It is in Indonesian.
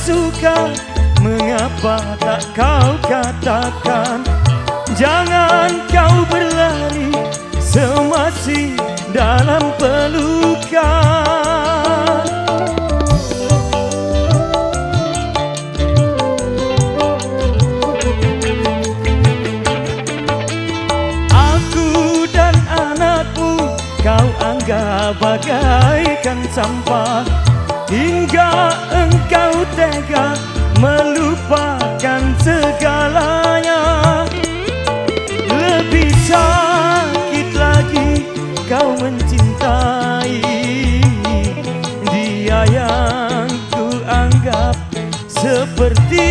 suka, mengapa tak kau katakan? Jangan kau berlari semasih dalam pelukan. Aku dan anakmu kau anggap bagaikan sampah, hingga engkau tega melupakan segalanya. Lebih sakit lagi kau mencintai dia yang ku anggap seperti